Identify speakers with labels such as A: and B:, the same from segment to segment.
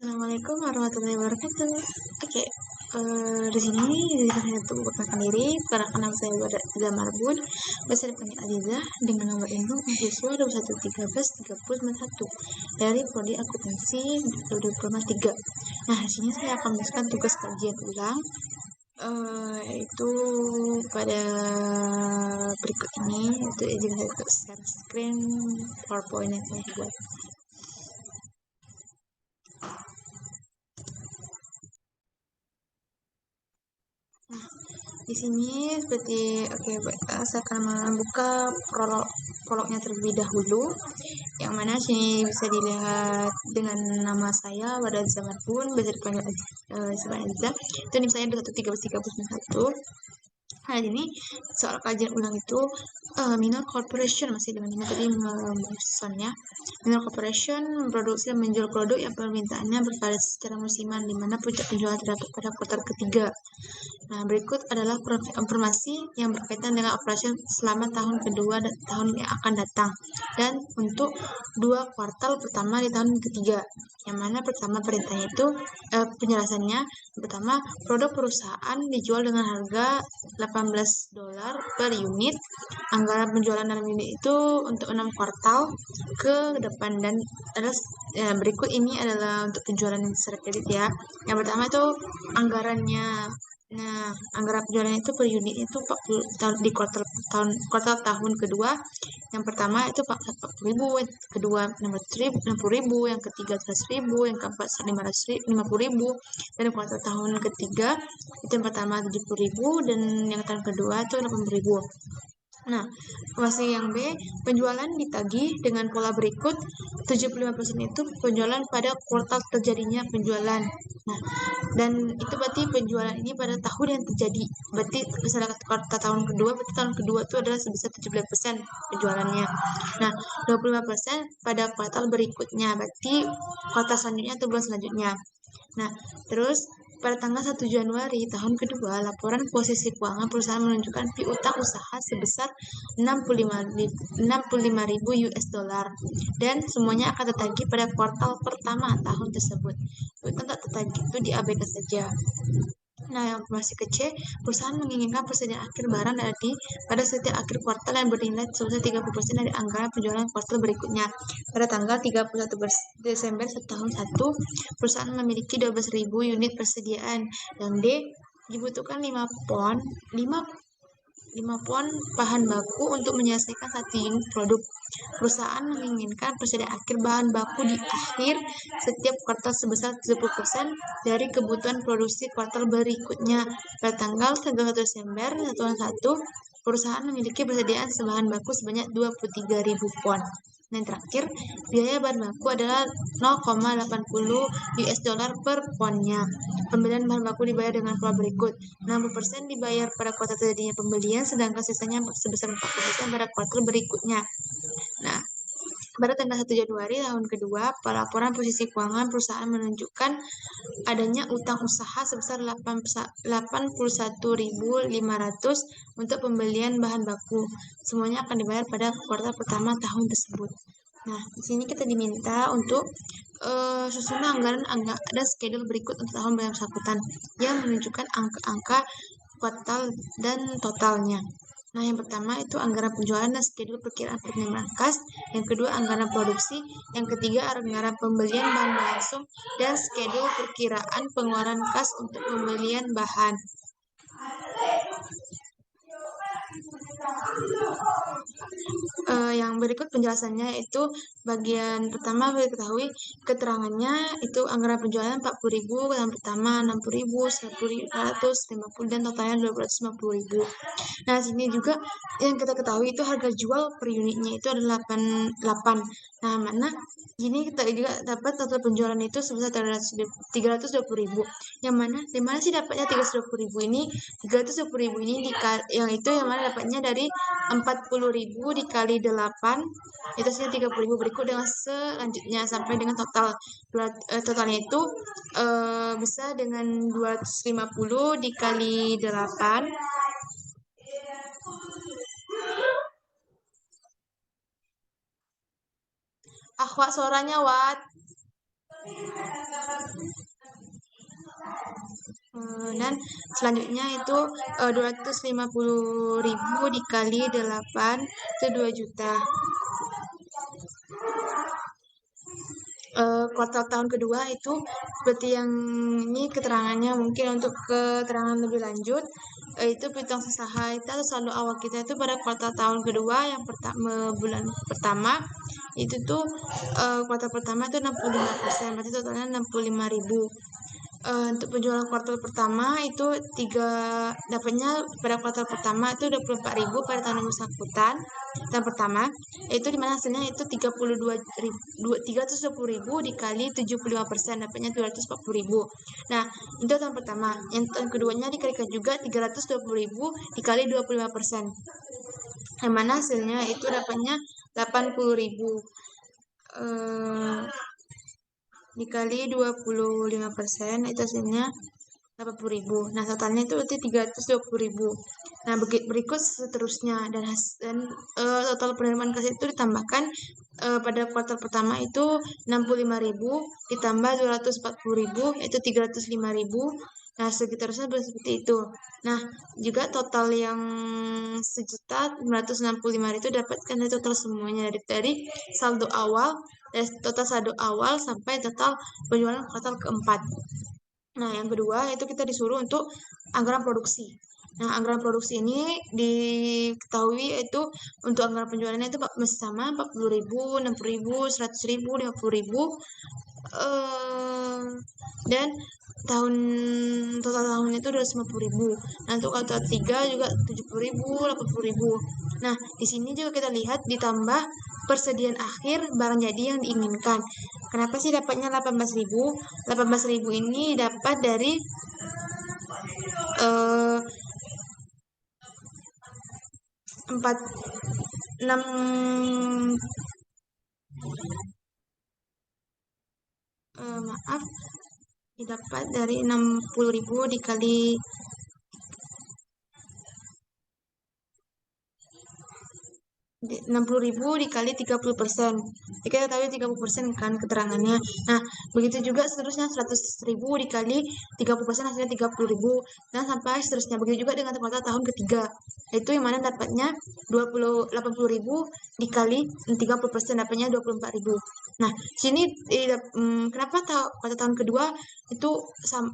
A: Assalamualaikum warahmatullahi wabarakatuh. Oke, di sini saya untuk memperkenalkan diri. Perkenalkan nama saya Wada Marbun, biasa dipanggil Aziza, dengan nomor induk mahasiswa 21133091 dari Prodi Akuntansi 2023. Nah, di sini saya akan menuliskan tugas kajian ulang, yaitu pada berikut ini, itu izin saya untuk share screen PowerPoint yang saya buat. Di sini seperti saya akan membuka prolognya terlebih dahulu, yang mana sini bisa dilihat dengan nama saya Wada Zaman pun bisa dipanggil Aziza. Itu NIM saya 11331. Nah, ini soal kajian ulang itu minor corporation, masih dengan ini tadi pesannya. Minor corporation memproduksi dan menjual produk yang permintaannya bervariasi secara musiman, di mana puncak penjualan terdapat pada kuartal ketiga. Nah, berikut adalah informasi yang berkaitan dengan operasi selama tahun kedua dan tahun yang akan datang, dan untuk 2 kuartal pertama di tahun ketiga. Yang mana pertama perintahnya itu penjelasannya, pertama produk perusahaan dijual dengan harga $18 per unit. Anggaran penjualan dalam unit itu untuk 6 kuartal ke depan, dan adalah berikut ini adalah untuk penjualan secara kredit ya. Yang pertama itu anggarannya. Nah, anggaran penjualan itu per unit itu 40 tahun di kuartal tahun kedua. Yang pertama itu 40.000, yang kedua 60.000, yang ketiga 100.000, yang keempat 550.000, dan kuartal tahun ketiga itu yang pertama 70.000 dan yang tahun kedua itu 80.000. Nah, masih yang B, penjualan ditagih dengan pola berikut. 75% itu penjualan pada kuartal terjadinya penjualan. Nah, dan itu berarti penjualan ini pada tahun yang terjadi. Berarti misalnya kuartal tahun kedua, berarti tahun kedua itu adalah sebesar 17% penjualannya. Nah, 25% pada kuartal berikutnya, berarti kuartal selanjutnya atau bulan selanjutnya. Nah, terus pada tanggal 1 Januari tahun kedua, laporan posisi keuangan perusahaan menunjukkan piutang usaha sebesar 65.000 US dollar, dan semuanya akan tertagih pada kuartal pertama tahun tersebut. Piutang tak tertagih itu diabaikan saja. Nah, yang masih kecil, perusahaan menginginkan persediaan akhir barang pada setiap akhir kuartal yang bernilai sebesar 30% dari anggaran penjualan kuartal berikutnya. Pada tanggal 31 Desember tahun 1, perusahaan memiliki 12.000 unit persediaan. Yang D, dibutuhkan 5 pon bahan baku untuk menyelesaikan 1 unit produk. Perusahaan menginginkan persediaan akhir bahan baku di akhir setiap kuartal sebesar 70% dari kebutuhan produksi kuartal berikutnya. Pada tanggal 31 Desember tahun 1, perusahaan memiliki persediaan bahan baku sebanyak 23.000 pon. Dan yang terakhir, biaya bahan baku adalah 0,80 US dollar per ponnya. Pembelian bahan baku dibayar dengan pola berikut. 60% dibayar pada kuartal terjadinya pembelian, sedangkan sisanya sebesar 40% pada kuartal berikutnya. Nah, pada tanggal 1 Januari tahun kedua, pelaporan posisi keuangan perusahaan menunjukkan adanya utang usaha sebesar 81.500 untuk pembelian bahan baku. Semuanya akan dibayar pada kuartal pertama tahun tersebut. Nah, di sini kita diminta untuk susunan anggaran dan schedule berikut untuk tahun yang bersangkutan yang menunjukkan angka-angka kuartal dan totalnya. Nah, yang pertama itu anggaran penjualan dan schedule perkiraan penerimaan kas. Yang kedua, anggaran produksi. Yang ketiga, anggaran pembelian bahan langsung dan schedule perkiraan pengeluaran kas untuk pembelian bahan. Yang berikut penjelasannya itu bagian pertama diketahui keterangannya itu anggaran penjualan 40.000, yang pertama 60.000, 1.150, dan totalnya 250.000. Nah, sini juga yang kita ketahui itu harga jual per unitnya itu adalah 88. Nah, mana gini kita juga dapat total penjualan itu sebesar 320.000. Yang mana sih dapatnya 320.000 ini? 320.000 ini yang mana dapatnya dari 40.000 dikali 8 itu sih 30.000, berikut dengan selanjutnya sampai dengan totalnya itu bisa dengan 250 dikali 8. Wak, suaranya Wat. Dan selanjutnya itu 250.000 dikali 8 itu 2 juta. Kuartal tahun kedua itu seperti yang ini keterangannya, mungkin untuk keterangan lebih lanjut itu piutang usaha itu atau saldo awal kita itu pada kuartal tahun kedua yang pertama bulan pertama itu tuh kuartal pertama itu 65%, berarti totalnya 65.000. Untuk penjualan kuartal pertama itu dapatnya pada kuartal pertama itu 24.000 pada tahun yang bersangkutan. Tahun pertama itu dimana hasilnya itu 320.000 dikali 75% dapatnya 240.000. Nah, itu tahun pertama. Yang tahun keduanya dikalikan juga 320.000 dikali 25%. Yang mana hasilnya itu dapatnya 80.000 dikali 25% itu hasilnya 80.000. Nah, totalnya itu berarti 320.000. Nah, berikut seterusnya dan total penerimaan kas itu ditambahkan pada kuartal pertama itu 65.000 ditambah 240.000 itu 305.000. Nah, seterusnya seperti itu. Nah, juga total yang 1.965.000 itu dapatkan dari total semuanya dari saldo awal, dari total saldo awal sampai total penjualan kuartal keempat. Nah, yang kedua itu kita disuruh untuk anggaran produksi. Nah, anggaran produksi ini diketahui itu untuk anggaran penjualannya itu masih sama 40.000, 60.000, 100.000, 50.000. Dan total tahunnya itu 250.000. Nah, untuk kuartal 3 juga 70.000, 80.000. Nah, di sini juga kita lihat ditambah persediaan akhir barang jadi yang diinginkan. Kenapa sih dapatnya 18.000? 18.000 ini dapat dari 6 maaf, didapat dari 60.000 dikali 60.000 dikali 30%. Jika kita tahu 30% kan keterangannya. Nah, begitu juga seterusnya 100.000 dikali 30% hasilnya 30.000 dan sampai seterusnya. Begitu juga dengan kuartal tahun ketiga. Itu yang mana dapatnya 80.000 dikali 30% dapatnya 24.000. Nah, sini kenapa kuartal tahun kedua itu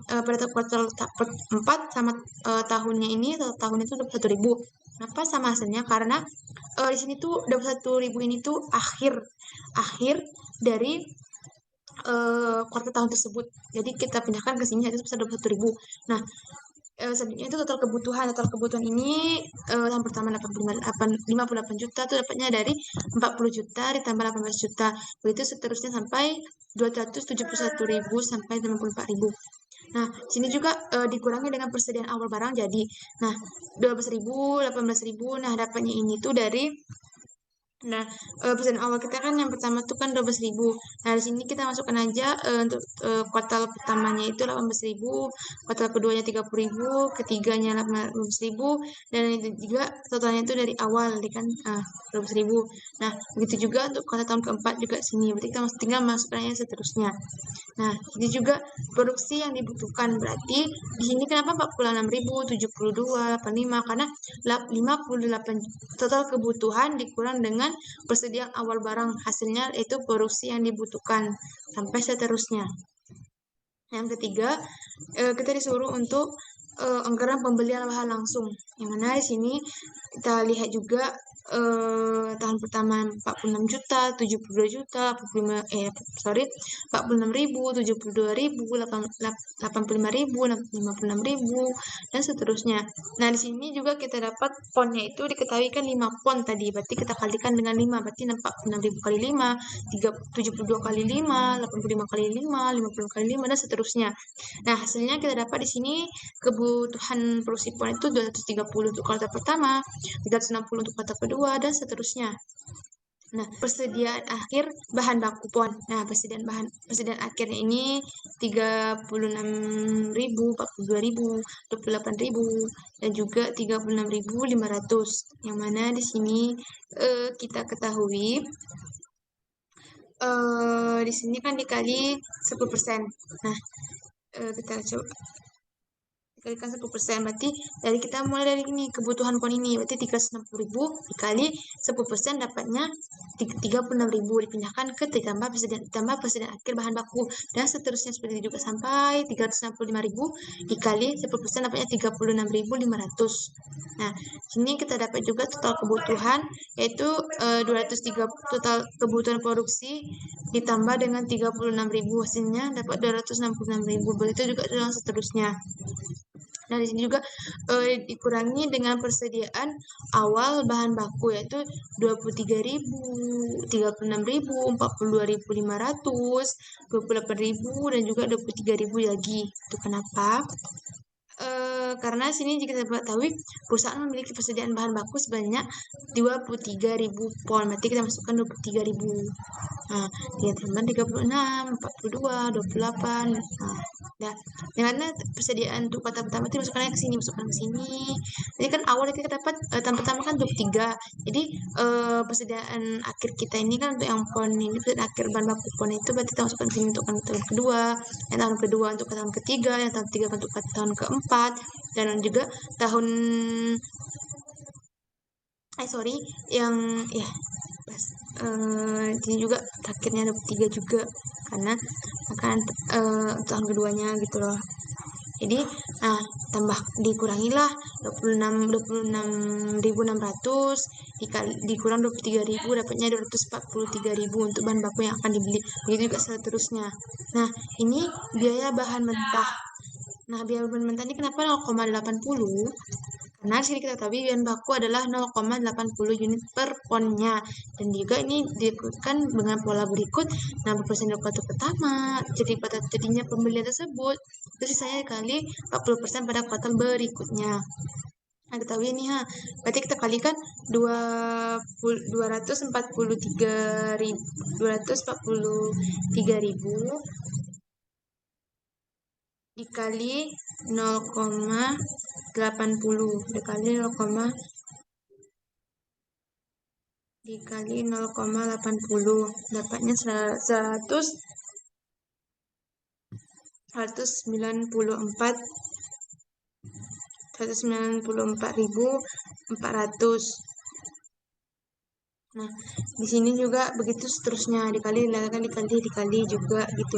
A: pada kuartal 4 sama tahunnya ini tahun itu 21.000. Kenapa sama hasilnya? Karena di sini tuh 21.000 ini tuh akhir dari kuartal tahun tersebut. Jadi kita pindahkan ke sini itu sebesar 21.000. Nah, selanjutnya itu total kebutuhan ini tahun pertama 58 juta itu dapatnya dari 40 juta ditambah 18 juta. Begitu seterusnya sampai 271.000 sampai 84.000. Nah, sini juga dikurangi dengan persediaan awal barang jadi. Nah, 12.000, 18.000. Nah, dapatnya ini tuh dari pesan awal kita kan yang pertama tuh kan 12.000. Nah, di sini kita masukkan aja untuk kuartal pertamanya itu 18.000, kuartal keduanya 30.000, ketiganya 18.000, dan itu juga totalnya itu dari awal kan 12.000. Nah, begitu juga untuk kuartal tahun keempat juga sini. Berarti kita tinggal masukkan aja seterusnya. Nah, ini juga produksi yang dibutuhkan. Berarti di sini kenapa 46.000, 72, 85? Karena 58 total kebutuhan dikurang dengan persediaan awal barang. Hasilnya itu produksi yang dibutuhkan sampai seterusnya. Yang ketiga, kita disuruh untuk anggaran pembelian lahan langsung. Yang mana di sini kita lihat juga tahun pertama 46 juta, 72 juta, 46.000, 72.000, 85.000, 56.000 dan seterusnya. Nah, di sini juga kita dapat ponnya itu diketahui kan 5 pon tadi. Berarti kita kalikan dengan 5, berarti 46.000 kali 5, 72 kali 5, 85 kali 5, 50 kali 5 dan seterusnya. Nah, hasilnya kita dapat di sini kebutuhan produksi pon itu 230 untuk kuartal pertama, 360 untuk kuartal kedua dan seterusnya. Nah, persediaan akhir bahan baku pon. Nah, persediaan akhirnya ini 36.000, 42.000, 28.000 dan juga 36.500. Yang mana di sini kita ketahui di sini kan dikali 10%. Nah, kita coba dikalikan 10%, berarti dari kita mulai dari ini kebutuhan pon ini berarti 360.000 dikali 10% dapatnya 36.000, dipindahkan ke tambah persediaan akhir bahan baku, dan seterusnya seperti itu juga sampai 365.000 dikali 10% dapatnya 36.500. Nah, sini kita dapat juga total kebutuhan, yaitu 203, total kebutuhan produksi ditambah dengan 36.000, hasilnya dapat 266.000, begitu juga dengan seterusnya. Nah, di sini juga dikurangi dengan persediaan awal bahan baku, yaitu 23.000, 36.000, 42.500, 28.000, dan juga 23.000 lagi. Itu kenapa? Karena sini jika kita ketahui perusahaan memiliki persediaan bahan baku sebanyak 23.000 pon, berarti kita masukkan 23.000. Nah, dia tambah 36, 42, 28. Nah, dan karena persediaan untuk kota pertama itu masukkan ke sini. Jadi kan awal kita dapat tahun pertama kan 23. Jadi persediaan akhir kita ini kan untuk yang pon ini, persediaan akhir bahan baku pon itu berarti kita masukkan ke sini untuk tahun kedua, yang tahun kedua untuk tahun ketiga, yang tahun ketiga untuk tahun keempat, dan juga tahun sorry, yang ya pas ini juga terakhirnya ada 3 juga, karena akan tahun keduanya gitu loh. Jadi nah tambah dikurangilah 26.600 dikurang 23.000, dapatnya 243.000 untuk bahan baku yang akan dibeli, begitu juga seterusnya. Nah, ini biaya bahan mentah. Nah, biaya bahan mentah ini kenapa 0,80? Karena sini kita tahu bahan baku adalah 0,80 unit per ponnya, dan juga ini dilakukan dengan pola berikut 60% dari kuartal pertama, jadi pada jadinya pembelian tersebut itu sisanya kali 40% pada kuartal berikutnya. Nah, kita tahu ini berarti kita kalikan 243.000 dikali 0,80 dikali 0,80 dapatnya 194.400. Nah, di sini juga begitu seterusnya, dikali juga gitu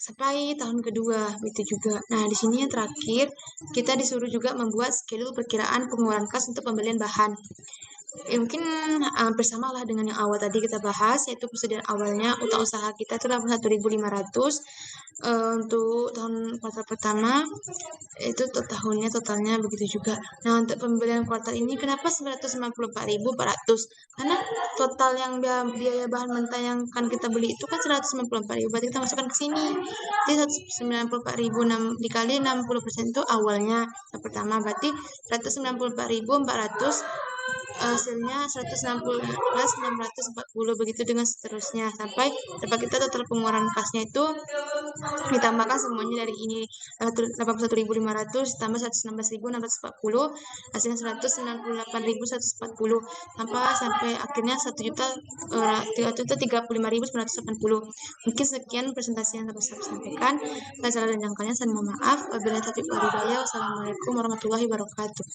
A: sampai tahun kedua itu juga. Nah, di sini yang terakhir kita disuruh juga membuat schedule perkiraan pengeluaran kas untuk pembelian bahan. Mungkin hampir sama lah dengan yang awal tadi kita bahas, yaitu persediaan awalnya utang usaha kita itu 81.500 untuk tahun kuartal pertama, itu tahunnya totalnya begitu juga. Nah, untuk pembelian kuartal ini kenapa 994.400? Karena total yang biaya bahan mentah yang akan kita beli itu kan 194.000, berarti kita masukkan ke sini. Jadi 194.000 dikali 60% itu awalnya yang pertama, berarti 194.400, hasilnya 160 plus 640, begitu dengan seterusnya sampai dapat kita total pengeluaran kasnya itu ditambahkan semuanya dari ini 81.500 tambah 116.640, hasilnya 198.140 sampai akhirnya 1.335.980. Mungkin sekian presentasi yang dapat saya sampaikan. Saya salah dan jangkauannya saya mohon maaf. Wabillahi taufiq wal hidayah. Wassalamualaikum warahmatullahi wabarakatuh.